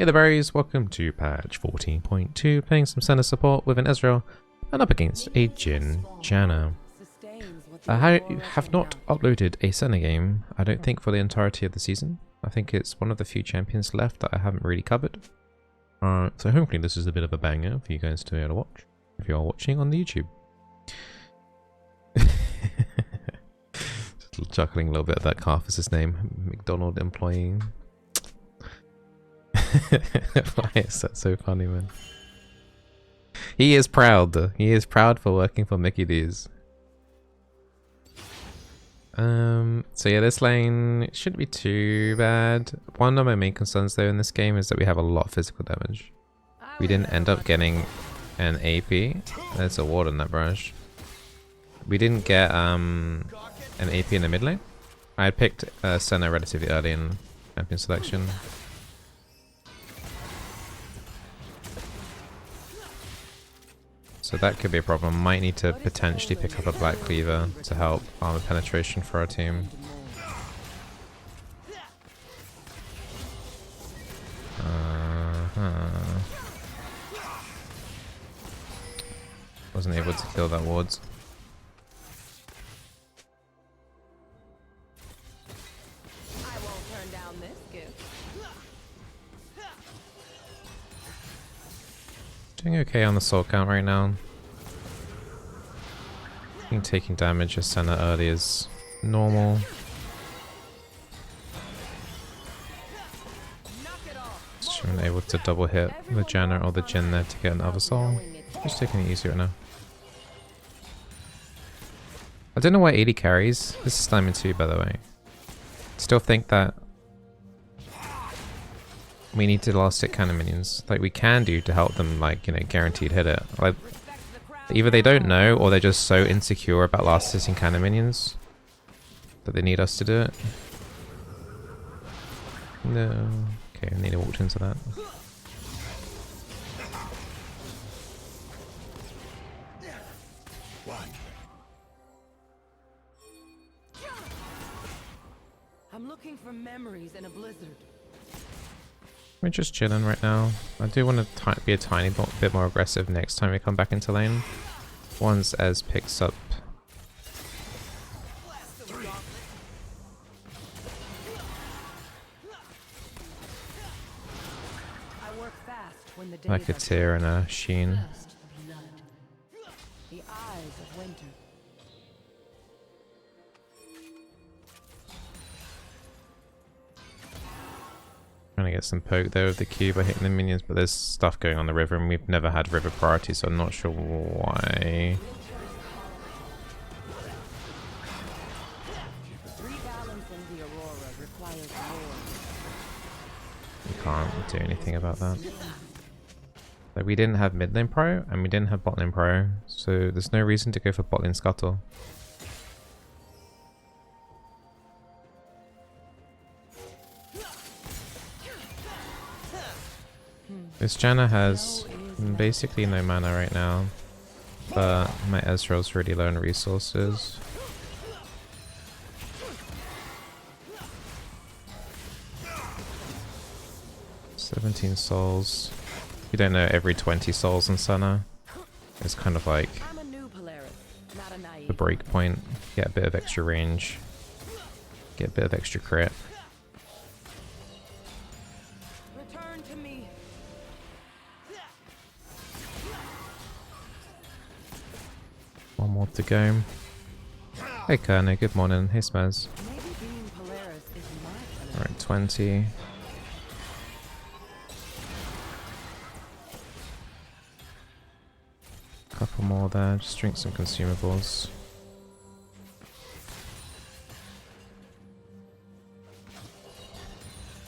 Hey there berries, welcome to patch 14.2, playing some Senna support with an Ezreal and up against a Jhin Janna. I have not uploaded a Senna game, I don't think, for the entirety of the season. I think it's one of the few champions left that I haven't really covered. So hopefully this is a bit of a banger for you guys to be able to watch, if you are watching on the YouTube. Just chuckling a little bit at that calf is his name, McDonald employee. Why is that so funny, man? He is proud. He is proud for working for Mickey D's. So yeah, this lane shouldn't be too bad. One of my main concerns though in this game is that we have a lot of physical damage. We didn't end up getting an AP. There's a ward on that brush. We didn't get an AP in the mid lane. I had picked Senna relatively early in champion selection. So that could be a problem. Might need to potentially pick up a Black Cleaver to help armor penetration for our team. Wasn't able to kill that wards. Doing okay on the soul count right now. I think taking damage as Senna early is normal. Just been able to double hit the Janna or the Jhin there to get another soul. Just taking it easier now. I don't know why 80 carries. This is Diamond 2 by the way. Still think that we need to last hit kind of minions, like we can do to help them, like, you know, guaranteed hit it. Like, either they don't know or they're just so insecure about last hitting kind of minions that they need us to do it. No. Okay, I need to walk into that. I'm looking for memories in a blizzard. We're just chilling right now. I do want to be a tiny bit more aggressive next time we come back into lane. Once Ez picks up. Like a tear and a sheen. The eyes of winter. Trying to get some poke there with the Q by hitting the minions, but there's stuff going on the river and we've never had river priority, so I'm not sure why. We can't do anything about that. Like, we didn't have mid lane pro and we didn't have bot lane pro, so there's no reason to go for bot lane scuttle. This Janna has basically no mana right now, but my Ezreal's really low on resources. $17 souls. You don't know, every 20 souls in Senna is kind of like the break point. Get a bit of extra range, get a bit of extra crit. One more to go. Hey Kerner, good morning. Hey Smaz. Alright, 20. Couple more there, just drink some consumables.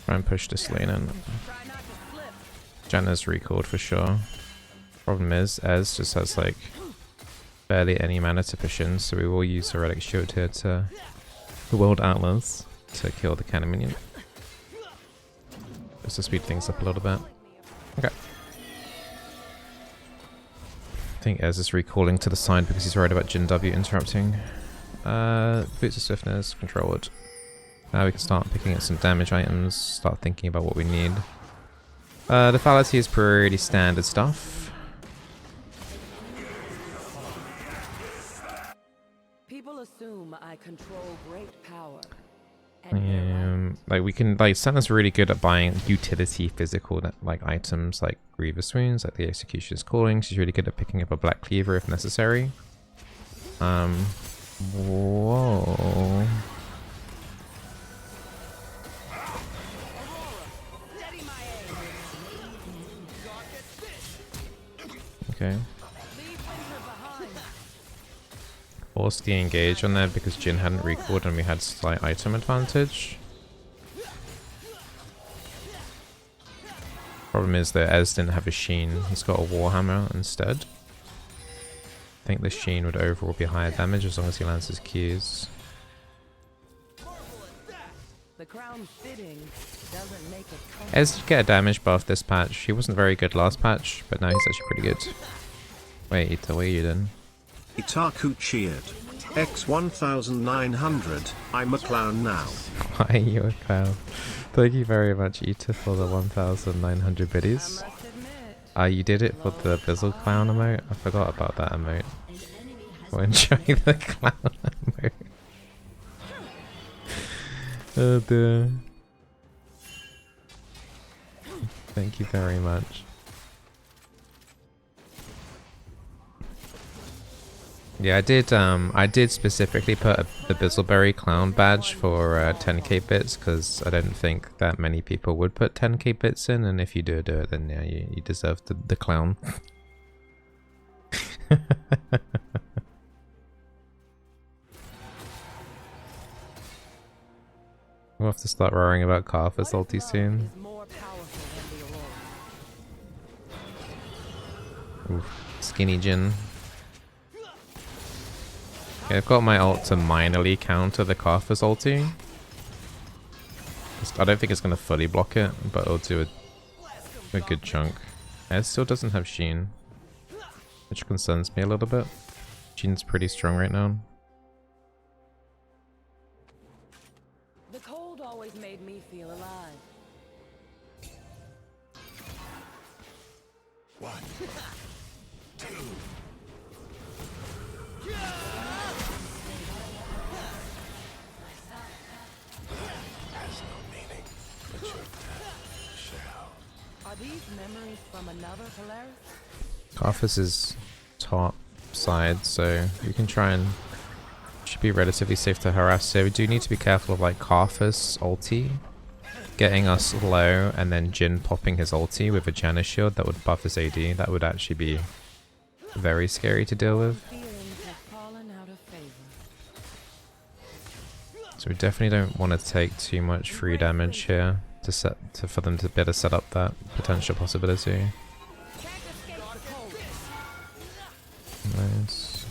Try and push this lane in. Janna's recalled for sure. Problem is, Ez just has like barely any mana to push in, so we will use Heroic Shield here to the World Atlas to kill the cannon minion. Just to speed things up a little bit. Okay. I think Ez is recalling to the side because he's worried about Jhin W interrupting. Boots of Swiftness, control it. Now we can start picking up some damage items, start thinking about what we need. The fallacy is pretty standard stuff. People assume I control great power. And Like we can, like Senna's really good at buying utility physical like items like Grievous Wounds, like the Executioner's Calling. She's really good at picking up a Black Cleaver if necessary. Whoa. Okay. Forced the engage on there because Jin hadn't recalled and we had slight item advantage. Problem is that Ez didn't have a Sheen. He's got a Warhammer instead. I think the Sheen would overall be higher damage as long as he lands his Qs. the crown fitting doesn't make it Ez did get a damage buff this patch. He wasn't very good last patch, but now he's actually pretty good. Wait, Ita, where are you then? Itaku cheered. X 1900, I'm a clown now. Why are you a clown? Thank you very much, Ita, for the 1900 biddies. You did it for the Bizzle clown emote? I forgot about that emote. We're enjoying the clown emote. Oh dear. Thank you very much. Yeah, I did specifically put the Bizzleberry clown badge for 10k bits because I don't think that many people would put 10k bits in, and if you do it, then yeah, you deserve the clown. We'll have to start worrying about Karthus ulti soon. Oof, skinny Jin. Okay, I've got my ult to minorly counter the Karthus ulti. I don't think it's going to fully block it, but it'll do a good chunk. It still doesn't have Sheen, which concerns me a little bit. Sheen's pretty strong right now. The cold always made me feel alive. One, two. Are these memories from another Polaris? Karthus is top side, so we can try and should be relatively safe to harass. So we do need to be careful of like Karthus ulti getting us low and then Jin popping his ulti with a Janna shield that would buff his AD. That would actually be very scary to deal with. So we definitely don't want to take too much free damage here for them to better set up that potential possibility. Nice.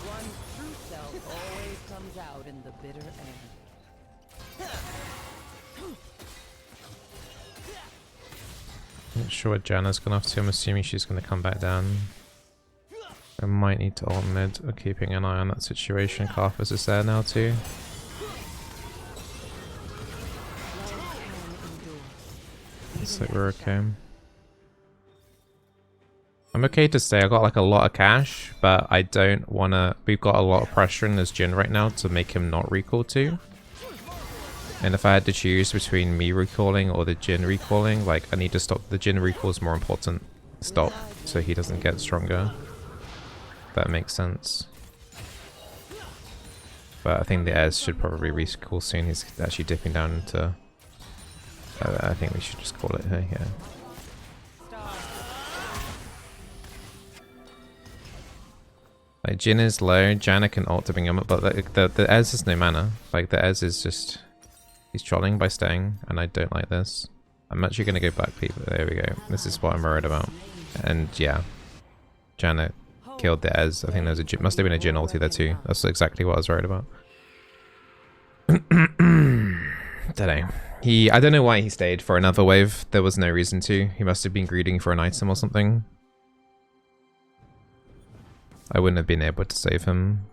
One's true self always comes out in the bitter end. Not sure what Janna's gone off to. I'm assuming she's going to come back down. I might need to ult mid or keeping an eye on that situation. Karthus is there now too. Looks like we're okay. I'm okay to stay. I got like a lot of cash, but I don't want to... We've got a lot of pressure in this Jin right now to make him not recall too. And if I had to choose between me recalling or the Jin recalling, like I need to stop. The Jin recall is more important. Stop so he doesn't get stronger. That makes sense. But I think the Ez should probably recall soon. He's actually dipping down into... I think we should just call it here, yeah. Like, Jin is low, Janna can ult to bring him up, but the Ez is no mana. Like, the Ez is just... He's trolling by staying, and I don't like this. I'm actually going to go back, people. There we go. This is what I'm worried about. And, yeah. Janna killed the Ez. I think there was a must have been a Jin ulti there too. That's exactly what I was worried about. Dunno. I don't know why he stayed for another wave. There was no reason to. He must have been greeding for an item or something. I wouldn't have been able to save him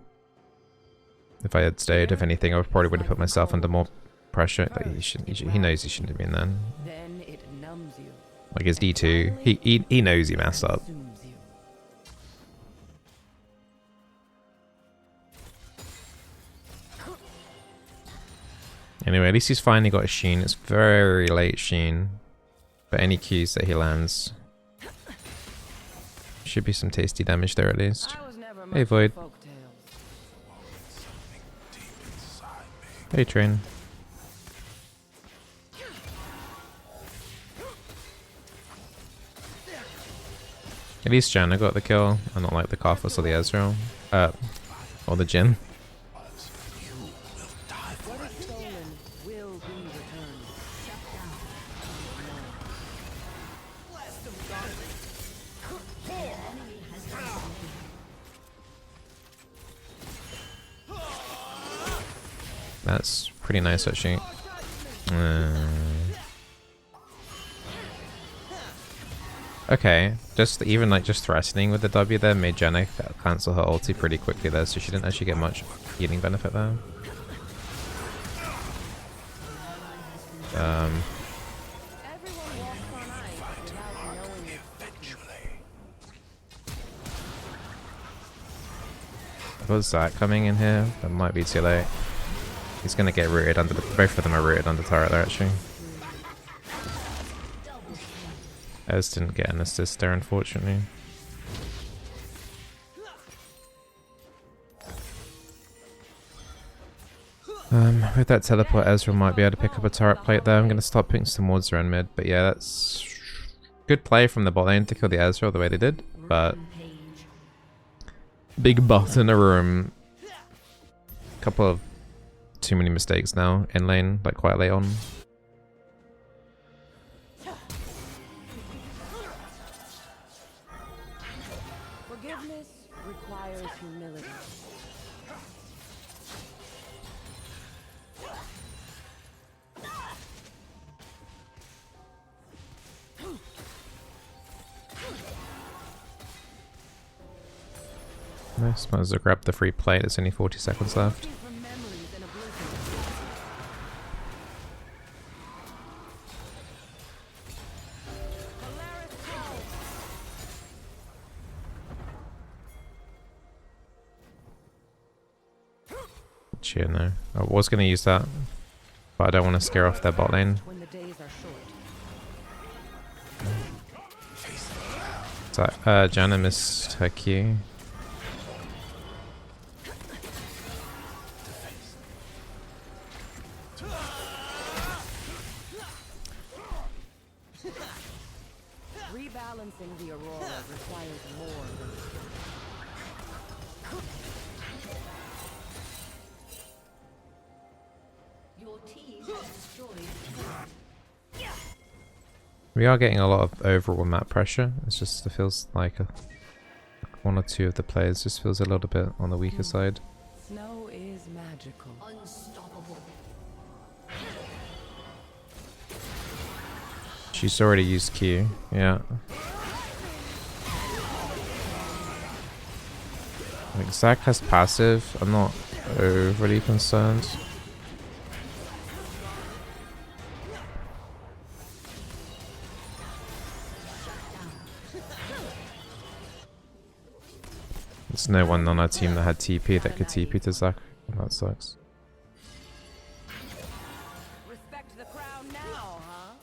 if I had stayed. If anything, I probably would have put myself under more pressure. Like he knows he shouldn't have been there. Then it numbs you. Like his D2, he knows he messed up. Consumes you. Anyway, at least he's finally got a Sheen. It's very late Sheen. But any Qs that he lands, should be some tasty damage there at least. I was never Hey much for Void. folktales. Hey Train. At least Janna got the kill, and not like the Karthus or the Ezreal. Or the Jhin. What is stolen will be returned. Shut down. That's pretty nice actually. Okay, just even like just threatening with the W there made Janna cancel her ulti pretty quickly there, so she didn't actually get much healing benefit there. Everyone walks on ice without knowing it. If it was Zach coming in here, that might be too late. He's gonna get rooted under the, both of them are rooted under turret there actually. Ez didn't get an assist there unfortunately. With that teleport, Ezreal might be able to pick up a turret plate there. I'm going to start putting some wards around mid, but yeah, that's good play from the bot lane to kill the Ezreal the way they did, but big bot in a room. Couple of too many mistakes now in lane, like quite late on. Forgiveness requires humility. Nice, might as well grab the free plate, there's only 40 seconds left. From memories and oblivion. Polaris calls. Cheer, no. I was going to use that, but I don't want to scare off their bot lane. When the days are short. So, Janna missed her Q. Rebalancing the Aurora requires more than Your team has destroyed a turret. We are getting a lot of overall map pressure. It's just, it feels like one or two of the players just feels a little bit on the weaker side. snow is magical. Unstoppable. She's already used Q, yeah. Like Zac has passive, I'm not overly concerned. There's no one on our team that had TP that could TP to Zac, and that sucks. Respect the crown now, huh?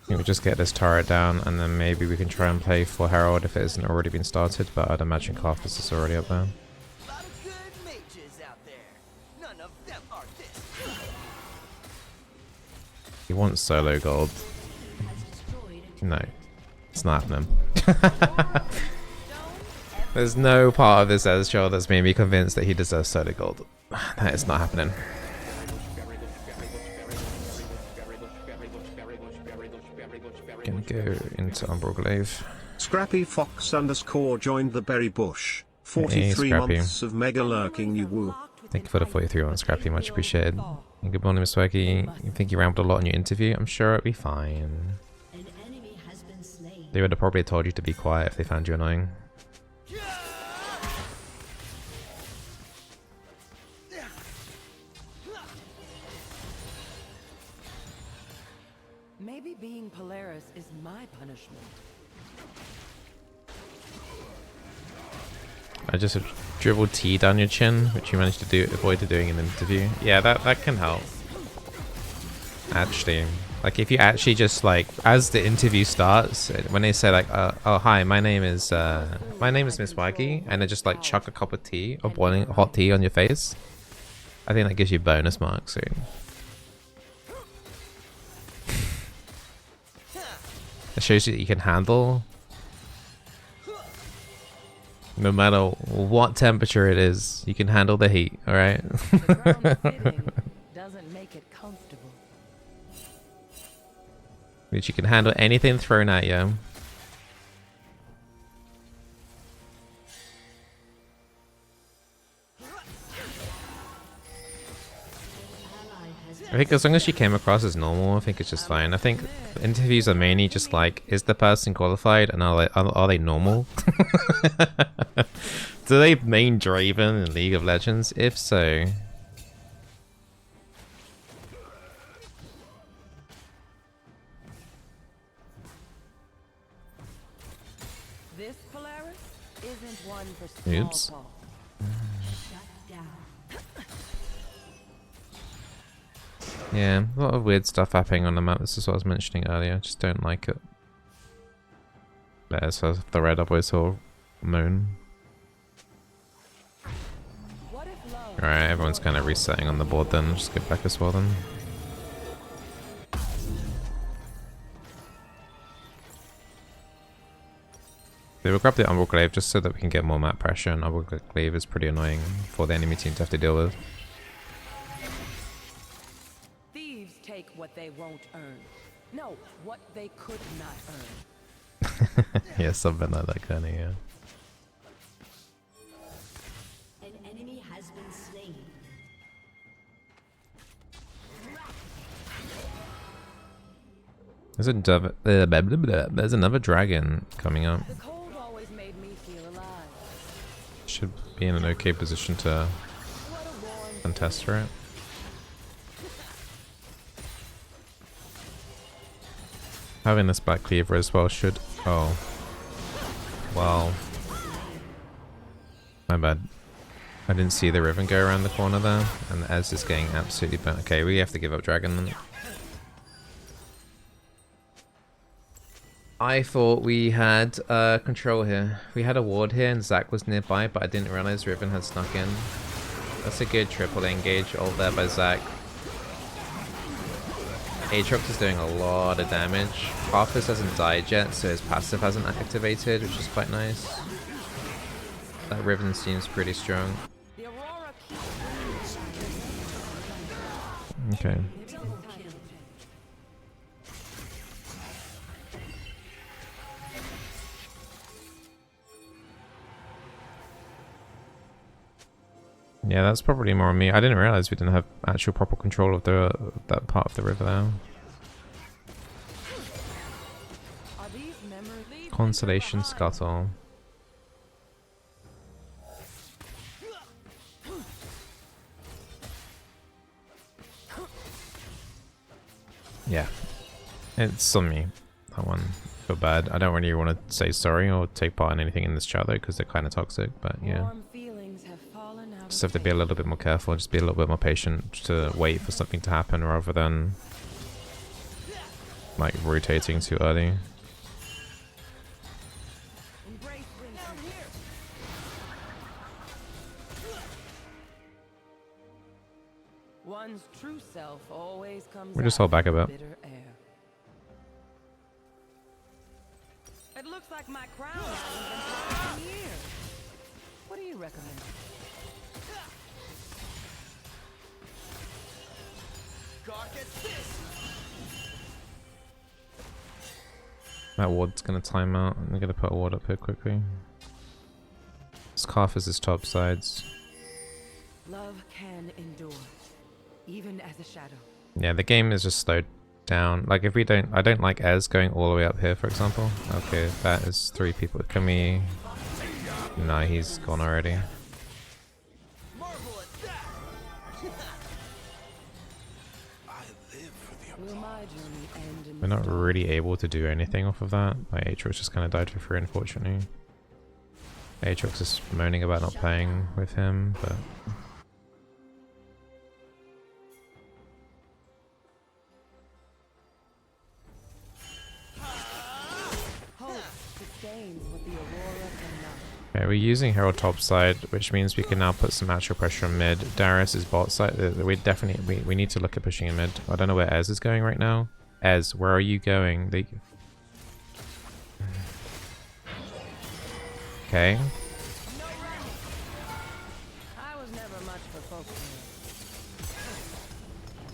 I think we just get this turret down and then maybe we can try and play for Herald if it hasn't already been started, but I'd imagine Karthus is already up there. A lot of good mages out there. None of them are this. He wants solo gold. Has destroyed a No, it's not happening. There's no part of this Ezreal that's made me convinced that he deserves solo gold. That is not happening. Gonna go into Umbral Glaive. Scrappy Fox underscore joined the berry bush. 43 Hey, Scrappy. months of mega lurking you woo. Thank you for the 43 on Scrappy, much appreciated. And good morning, Miss Swaggy. You think you rambled a lot in your interview? I'm sure it'll be fine. An enemy has been slain. They would have probably told you to be quiet if they found you annoying. Maybe being Polaris is my punishment. I just dribbled T down your chin, which you managed to avoid doing in an interview. Yeah, that can help. Actually, like if you actually just like, as the interview starts, when they say like, oh hi, my name is Miss Waggy, and they just like chuck a cup of tea or boiling hot tea on your face, I think that gives you bonus marks. So. It shows you that you can handle no matter what temperature it is, you can handle the heat, alright? The ground fitting doesn't make it comfortable. Which you can handle anything thrown at you. I think as long as she came across as normal, I think it's just fine. I think interviews are mainly just like, is the person qualified and are they normal? Do they main Draven in League of Legends? If so... This Polaris isn't one for small Oops. talk. Yeah, a lot of weird stuff happening on the map. This is what I was mentioning earlier. I just don't like it. There's the red up always saw moon. What if love Alright, everyone's kind of resetting on the board then. Just get back as well then. They will grab the Umbral Glaive just so that we can get more map pressure, and Umbral Glaive is pretty annoying for the enemy team to have to deal with. thieves take what they won't earn? No, what they could not earn. Yeah, something like that kind of, yeah. An enemy has been slain. There's another dragon coming up. The cold always made me feel alive. Should be in an okay position to What a warm contest for it. Having this Black Cleaver as well should... Oh. Well. My bad. I didn't see the Riven go around the corner there, and the Ez is getting absolutely bent. Okay, we have to give up Dragon then. I thought we had control here. We had a ward here and Zac was nearby, but I didn't realize Riven had snuck in. That's a good triple engage all there by Zac. Aatrox is doing a lot of damage. Harthus hasn't died yet, so his passive hasn't activated, which is quite nice. That Riven seems pretty strong. The Aurora Okay. Yeah, that's probably more on me. I didn't realize we didn't have actual proper control of that part of the river there. Are these memories? Constellation Scuttle. Yeah, it's on me. That one. Feel bad. I don't really want to say sorry or take part in anything in this chat though, because they're kind of toxic. But yeah. Warm feelings have fallen out Just have to be a little bit more careful, just be a little bit more patient to wait for something to happen rather than like rotating too early. Embrace winter. One's true self always comes We'll just out hold back a in the bit. bitter air. It looks like my crown hasn't been polished in years. What do you recommend? God gets this. That ward's gonna time out. I'm gonna put a ward up here quickly. Scarf is his top sides. Love can endure, even as a shadow. Yeah, the game is just slowed down. Like if we don't, I don't like Ez going all the way up here, for example. Okay, that is 3 people. Can we? No, he's gone already. Marvel at that. I live for the Will my journey end in We're not the really able to do anything off of that. My Aatrox just kind of died for free, unfortunately. Aatrox is moaning about not playing with him, but... hope sustains what the Aurora cannot. Okay, we're using Herald top side, which means we can now put some actual pressure on mid. Darius is bot side. We definitely we need to look at pushing in mid. I don't know where Ez is going right now. Ez, where are you going? Okay. I was never much for focusing.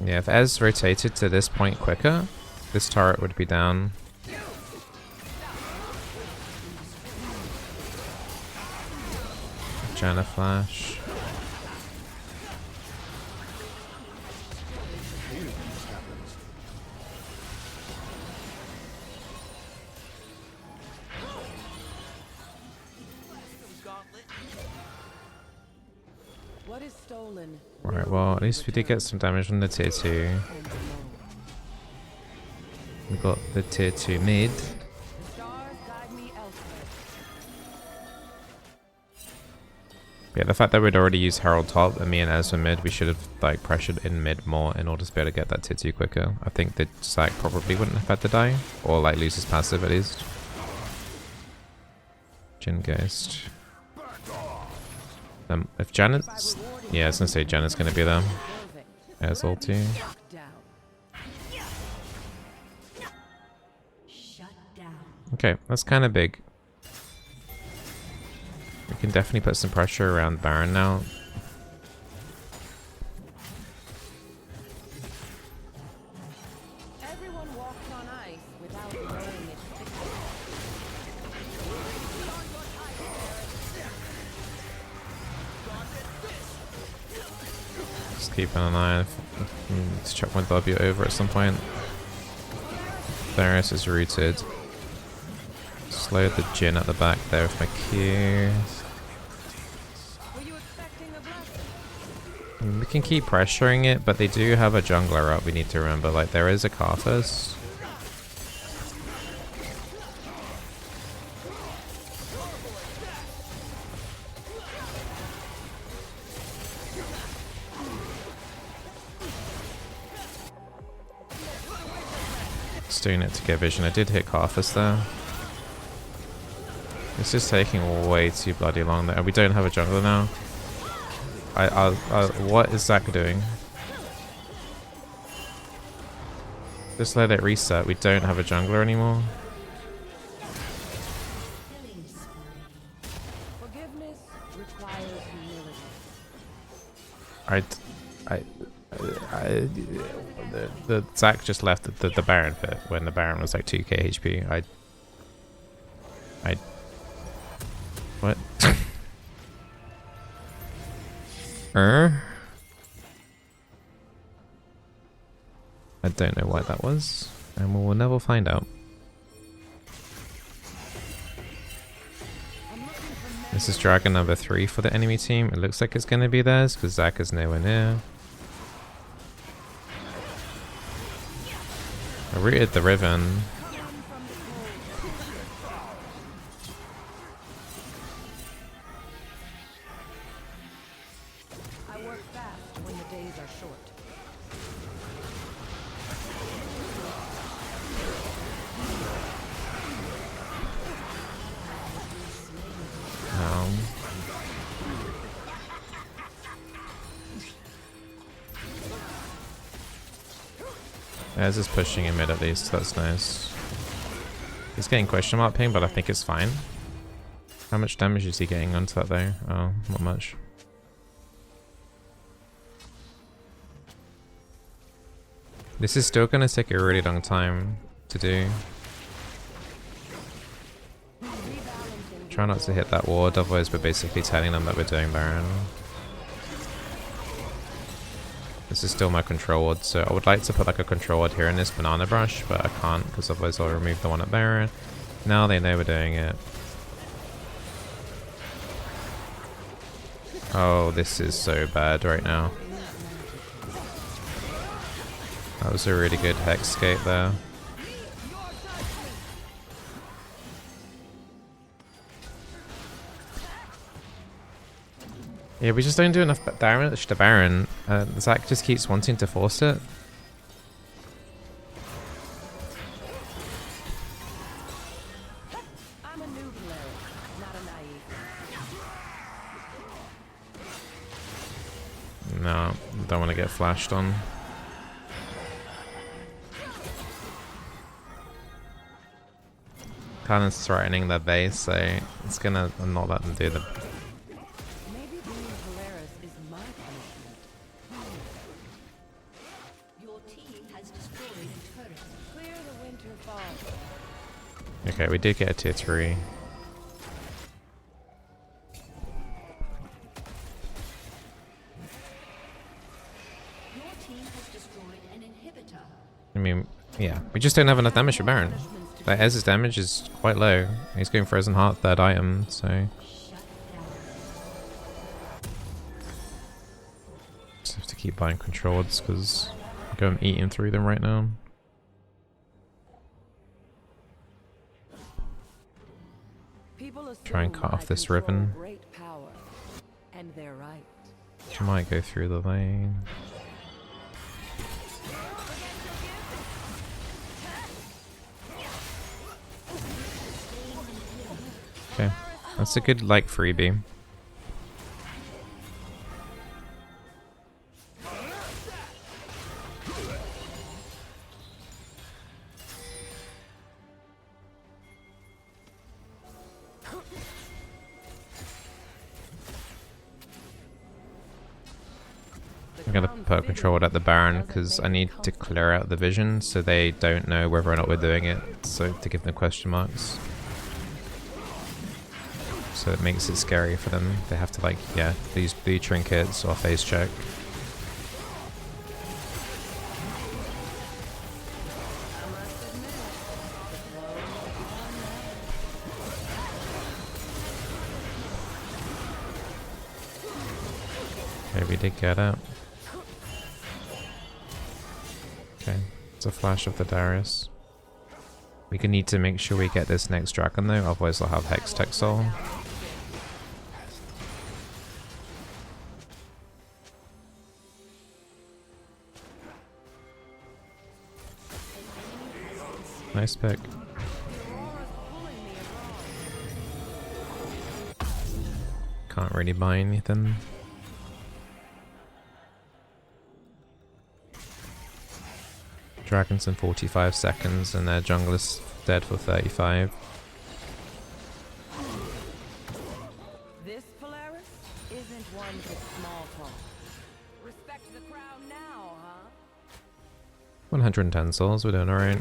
Yeah, if Ez rotated to this point quicker, this turret would be down. Janna flash. What is stolen? Right, well, at least we did get some damage on the tier 2. And alone. We got the tier 2 mid. The stars guide me elsewhere. Yeah, the fact that we'd already used Herald top and me and Ez were mid, we should have like pressured in mid more in order to be able to get that tier 2 quicker. I think that Zac probably wouldn't have had to die, or like lose his passive at least. Jhin Ghost. If Janet's... Yeah, I was gonna say Janet's gonna be there. Ez ulti. Down. Shut down. Okay, that's kind of big. We can definitely put some pressure around Baron now. Everyone walks on ice without knowing it. Just keeping an eye on let's chuck my W over at some point. Darius is rooted. Slow the Jhin at the back there with my Q. Were you expecting a blessing? We can keep pressuring it, but they do have a jungler up, we need to remember. Like, there is a Karthus. Just doing it to get vision. I did hit Karthus there. This is taking way too bloody long there. We don't have a jungler now. What is Zac doing? Just let it reset. We don't have a jungler anymore. Forgiveness requires humility. The Zac just left the Baron pit when the Baron was like 2k HP. What? I don't know why that was, and we will never find out. This is dragon number 3 for the enemy team. It looks like it's going to be theirs because Zac is nowhere near. I rooted the Riven. I work fast when the days are short. Ez is pushing in mid at least, that's nice. He's getting question mark ping, but I think it's fine. How much damage is he getting onto that though? Oh, not much. This is still going to take a really long time to do. Try not to hit that ward, otherwise we're basically telling them that we're doing Baron. This is still my control ward, so I would like to put like a control ward here in this banana brush, but I can't because otherwise I'll remove the one at Baron. Now they know we're doing it. Oh, this is so bad right now. That was a really good hex skate there. Yeah, we just don't do enough damage to Baron. Zac just keeps wanting to force it. I'm a new player, not a naive. No, don't want to get flashed on. Cannon's threatening their base, so it's gonna not let them do the. Maybe being Polaris is my punishment. Your team has destroyed a turret. Clear the winter fog. Okay, we did get a tier 3. Your team has destroyed an inhibitor. I mean, yeah, we just don't have enough damage for Baron. Like, Ez's damage is quite low. He's going Frozen Heart, third item, so. Just have to keep buying controls because I'm eating through them right now. People Try and assume cut I off this control ribbon. great power, and they're right. She might go through the lane. Okay, that's a good like freebie. I'm gonna put a control at the Baron because I need to clear out the vision so they don't know whether or not we're doing it, so to give them question marks. So it makes it scary for them. They have to like, yeah, use blue trinkets or phase check. Okay, we did get it. Okay, it's a flash of the Darius. We can need to make sure we get this next dragon though, otherwise they'll have Hex Tech Soul. Nice pick. Can't really buy anything. Dragons in 45 seconds and their jungler's dead for 35. This Polaris isn't one for small talk. Respect the crowd now, huh? 110 souls, we're doing alright.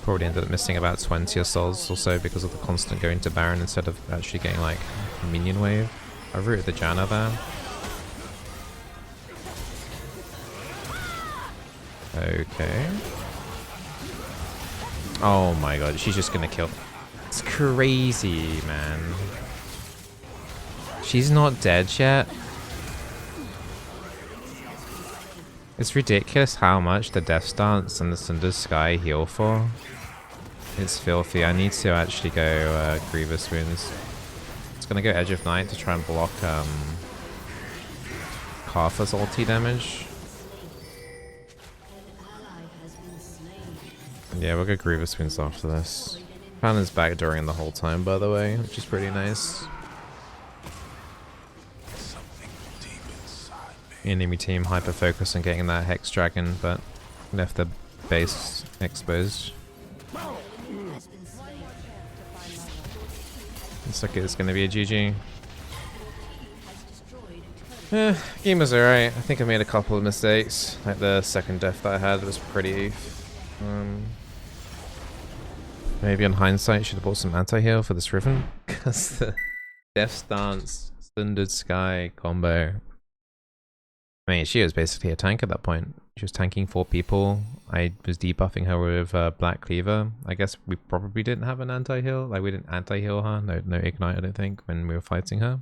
Probably ended up missing about 20 or souls or so because of the constant going to Baron instead of actually getting like a minion wave. I rooted the Janna there. Okay. Oh my god, she's just gonna kill. It's crazy, man. She's not dead yet. It's ridiculous how much the Death Stance and the Cinder Sky heal for. It's filthy. I need to actually go Grievous Wounds. It's gonna go Edge of Night to try and block Karthus ulti damage. Yeah, we'll go Grievous Wounds after this. Panna's backdooring the whole time, by the way, which is pretty nice. Enemy team hyper focused on getting that Hex Dragon, but left the base exposed. Looks like it's going to be a GG. Game was alright. I think I made a couple of mistakes. Like the second death that I had was pretty... maybe in hindsight should have bought some anti-heal for this Riven. Because the Death Stance, Sundered Sky combo... I mean, she was basically a tank at that point. She was tanking 4 people. I was debuffing her with Black Cleaver. I guess we probably didn't have an anti-heal. Like, we didn't anti-heal her. No ignite, I don't think, when we were fighting her.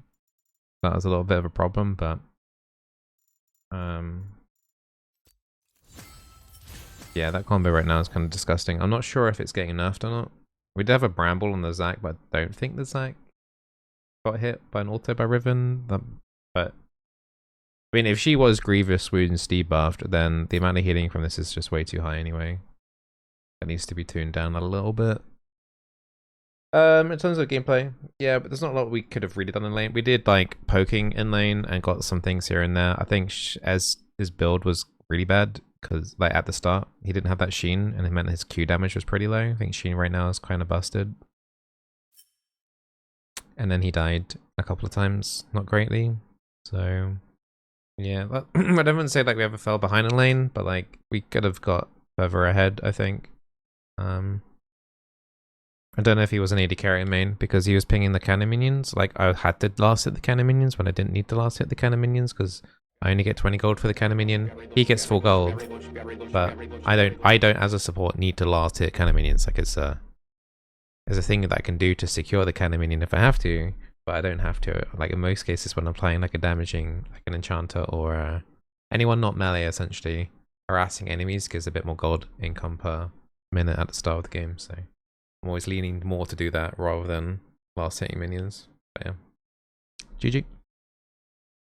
That was a little bit of a problem, but... yeah, that combo right now is kind of disgusting. I'm not sure if it's getting nerfed or not. We did have a Bramble on the Zac, but I don't think the Zac got hit by an auto by Riven. But I mean, if she was Grievous Wounds debuffed, then the amount of healing from this is just way too high anyway. It needs to be tuned down a little bit. In terms of gameplay, yeah, but there's not a lot we could have really done in lane. We did like poking in lane and got some things here and there. I think as his build was really bad because like at the start he didn't have that sheen and it meant his Q damage was pretty low. I think sheen right now is kind of busted. And then he died a couple of times, not greatly. So yeah, I don't want to say like we ever fell behind in lane, but like we could have got further ahead, I think. I don't know if he was an AD carry in main because he was pinging the cannon minions. Like I had to last hit the cannon minions when I didn't need to last hit the cannon minions because I only get 20 gold for the cannon minion. He gets full gold, but I don't as a support need to last hit cannon minions. Like it's a thing that I can do to secure the cannon minion if I have to, but I don't have to. Like in most cases when I'm playing like a damaging, like an enchanter or anyone not melee, essentially harassing enemies gives a bit more gold income per minute at the start of the game. So I'm always leaning more to do that rather than last hitting minions. But yeah, GG.